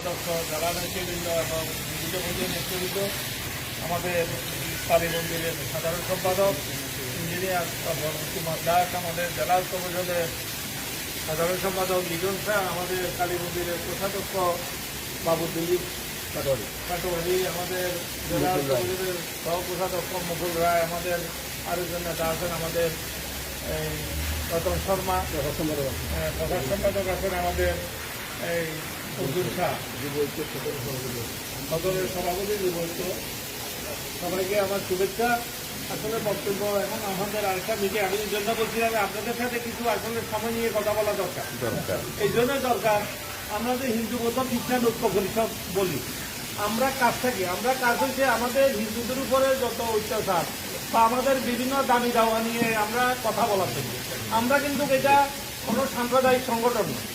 সদস্য যারা নেতৃবৃন্দ এবং বিজেপি নেতৃবৃন্দ, আমাদের কালী মন্দিরের সাধারণ সম্পাদক ইঞ্জিনিয়ার কুমার দাস, আমাদের জেলা পরিষদের সাধারণ সম্পাদক লিটন শাহ, আমাদের কালী মন্দিরের কোষাধ্যক্ষ বাবু দিলীপ পাটোয়ারি, আমাদের জেলা পরিষদের সহ কোষাধ্যক্ষ মুকুল রায়, আমাদের আরেকজন নেতা আছেন আমাদের রতন শর্মা, প্রধান সম্পাদক আছেন আমাদের এই অর্জুন শাহ, সদরের সভাপতি যুবৈক্য, সবাইকে আমার শুভেচ্ছা। আসলে বক্তব্য এখন আমাদের আরেকটা মিটিং আমি এই জন্য বলছিলাম আপনাদের সাথে কিছু আসলে সময় নিয়ে কথা বলা দরকার। এই জন্য দরকার আমরা যে হিন্দু বৌদ্ধ খ্রিস্টান ঐক্য পরিষদ বলি, আমরা কাজ থাকি, আমরা কাজ হচ্ছে আমাদের হিন্দুদের উপরে যত অত্যাচার বা আমাদের বিভিন্ন দাবি দাওয়া নিয়ে আমরা কথা বলা থাকি। আমরা কিন্তু এটা কোনো সাম্প্রদায়িক সংগঠন নয়,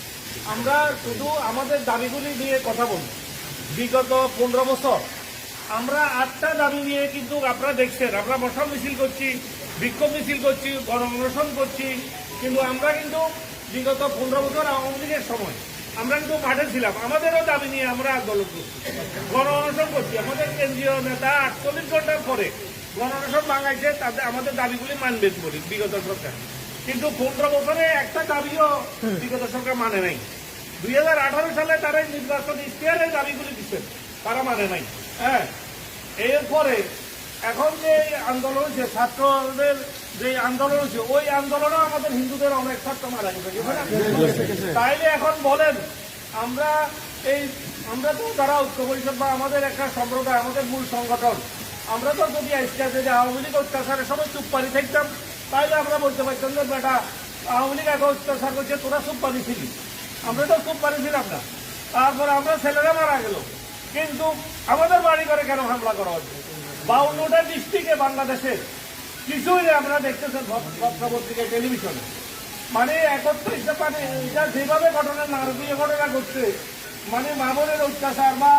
আমরা শুধু আমাদের দাবিগুলি নিয়ে কথা বলি। বিগত 15 বছর আমরা 8টা দাবি নিয়ে কিন্তু আপনারা দেখছেন, আমরা মশাল মিছিল করছি, বিক্ষোভ মিছিল করছি, গণ অনশন করছি, কিন্তু আমরা কিন্তু বিগত 15 বছর আওয়ামী লীগের সময় আমরা কিন্তু মাঠে ছিলাম, আমাদেরও দাবি নিয়ে আমরা আন্দোলন করছি, গণ অনশন করছি। আমাদের কেন্দ্রীয় নেতা 48 ঘন্টার পরে গণ অনশন ভাঙাইছে, তাদের আমাদের দাবিগুলি মানবেন বলি বিগত সরকার, কিন্তু 15 বছরে একটা দাবিও বিগত সরকার মানে নাই। 2018 সালে তারা নির্বাচন ইশতেহারের দাবিগুলি দিচ্ছেন, তারা মানে নাই। হ্যাঁ, এরপরে এখন যে আন্দোলন হচ্ছে, ছাত্রদের যে আন্দোলন হচ্ছে, ওই আন্দোলনও আমাদের হিন্দুদের অনেক ছাত্র মারা গেছে। তাইলে এখন বলেন আমরা তো যারা ঐক্য পরিষদ বা আমাদের একটা সম্প্রদায়, আমাদের মূল সংগঠন, আমরা তো যদি আজকে যে আওয়ামী লীগ অত্যাচারের সময় চুপ পানি থাকতাম, তাইলে আমরা বলতে পারতাম যে বেটা আওয়ামী লীগ এখন অত্যাচার করছে, তোরা চুপ পানি ছিলি, আমরা তো চুপ পানি ছিলাম না। তারপরে আমরা ছেলেরা মারা গেল, কিন্তু আমাদের বাড়ি ঘরে কেন হামলা করা হচ্ছে? 52টা ডিস্ট্রিক্টে বাংলাদেশে কিছুই আমরা দেখতেছেন পত্রিকায়, টেলিভিশনে, মানে 31টা মানে এটা যেভাবে ঘটনা নারকীয় ঘটনা ঘটছে, মানে মামনের অত্যাচার বা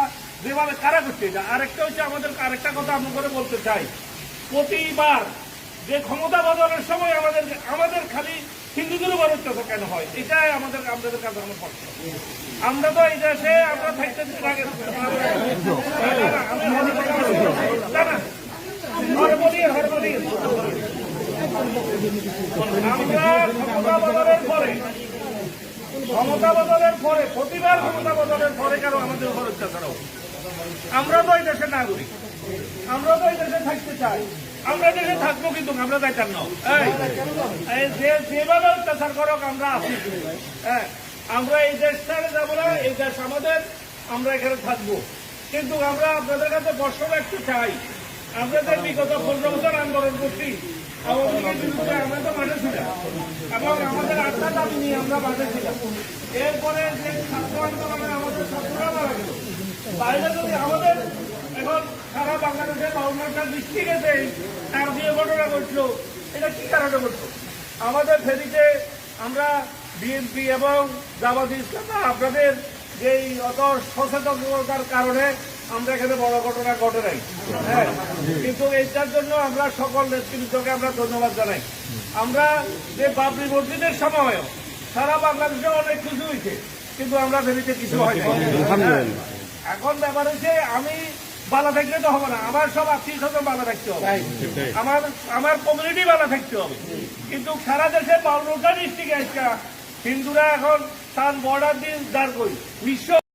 যেভাবে কারা করছে এটা। আরেকটা হচ্ছে আমাদের আরেকটা কথা আমরা করে বলতে চাই, প্রতিবার যে ক্ষমতা বদলের সময় আমাদের খালি হিন্দুদের উপর অত্যাচার কেন হয়, এটাই আমাদের কাছে আমার প্রশ্ন। আমরা তো এই দেশে আমরা থাকতে ক্ষমতা বদলের পরে প্রতিবার ক্ষমতা বদলের পরে কেন আমাদের উপর অত্যাচার হবে? আমরা তো এই দেশের নাগরিক, আমরা তো এই দেশে থাকতে চাই, আমরা দেশে থাকবো, কিন্তু আমরা যাইতাম না। যেভাবে অত্যাচার করক আমরা আছি, হ্যাঁ, আমরা এই দেশ ছেড়ে যাবো না, এই দেশ আমাদের, আমরা এখানে থাকবো। কিন্তু আমরা আপনাদের কাছে প্রশ্ন রাখতে চাই, আমরা যে বিগত 15 বছর আন্দোলন করছি আওয়ামী লীগের বিরুদ্ধে, আমরা তো মাঠে ছিলাম এবং আমাদের 8টা দাবি নিয়ে আমরা মাঠে ছিলাম। এরপরে যে ছাত্র আন্দোলনে আমাদের ছাত্ররা মারা গেল, তাইলে যদি আমাদের এখন সারা বাংলাদেশের 52টা ডিস্ট্রিক্টে নারকীয় ঘটনা ঘটলো, এটা কি কারণে ঘটলো? আমাদের ফেরিতে আমরা বিএনপি এবং জামাত ইসলাম আপনাদের যেই অত সচেতনতার কারণে আমরা এখানে বড় ঘটনা ঘটে নাই। হ্যাঁ, কিন্তু এইটার জন্য আমরা সকল নেতৃবৃন্দকে আমরা ধন্যবাদ জানাই। আমরা যে বাবরি মসজিদের সময় সারা বাংলাদেশে অনেক কিছু হয়েছে, কিন্তু আমরা ফেরিতে কিছু হয়নি। এখন ব্যাপার হচ্ছে আমি ভালো থাকলে তো হবে না, আমার সব আত্মীয় স্বজন ভালো থাকতে হবে, আমার কমিউনিটি ভালো থাকতে হবে। কিন্তু সারা দেশে 52টা ডিস্ট্রিক্টে হিন্দুরা এখন তার বর্ডার দিয়ে দাঁড় করি বিশ্ব